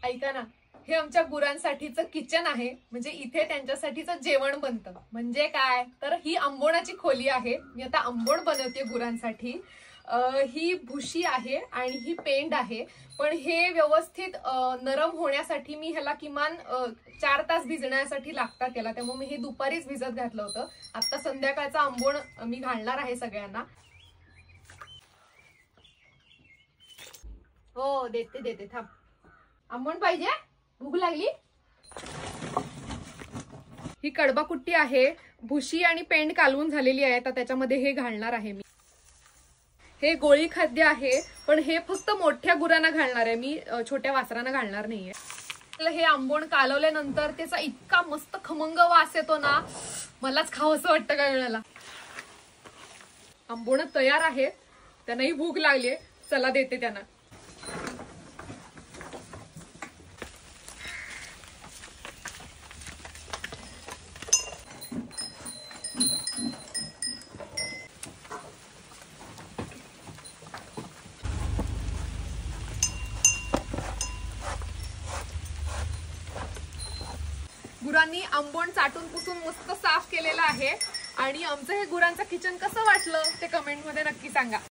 ऐका ना, हे आमच्या गुरांसाठीचं किचन आहे. म्हणजे इथे त्यांच्यासाठीचं जेवण बनतं. म्हणजे काय तर ही आंबोणाची खोली आहे. मी आता आंबोण बनवते गुरांसाठी. ही भुशी आहे आणि ही पेंड आहे. पण हे व्यवस्थित नरम होण्यासाठी मी ह्याला किमान 4 तास भिजण्यासाठी लागतात याला. त्यामुळे मी हे दुपारीच भिजत घातलं होतं. आता संध्याकाळचा आंबोण मी घालणार आहे सगळ्यांना. हो देते थांब. आंबोण पाहिजे? भूक लागली? ही कडबा कुट्टी आहे. भुशी आणि पेंड कालवून झालेली आहे. तर त्याच्यामध्ये हे घालणार आहे मी. हे गोळी खाद्य आहे, पण हे फक्त मोठ्या गुरांना घालणार आहे मी, छोट्या वासरांना घालणार नाहीये. हे आंबोण कालवल्यानंतर त्याचा इतका मस्त खमंग वास येतो ना, मलाच खावंसं वाटतं काही वेळेला. आंबोण तयार आहे. त्यांनाही भूक लागली. चला देते त्यांना. गुरांनी आंबोण चाटून पुसून मस्त साफ केलेलं आहे. आणि आमचं हे गुरांचं किचन कसं वाटलं ते कमेंट मध्ये नक्की सांगा.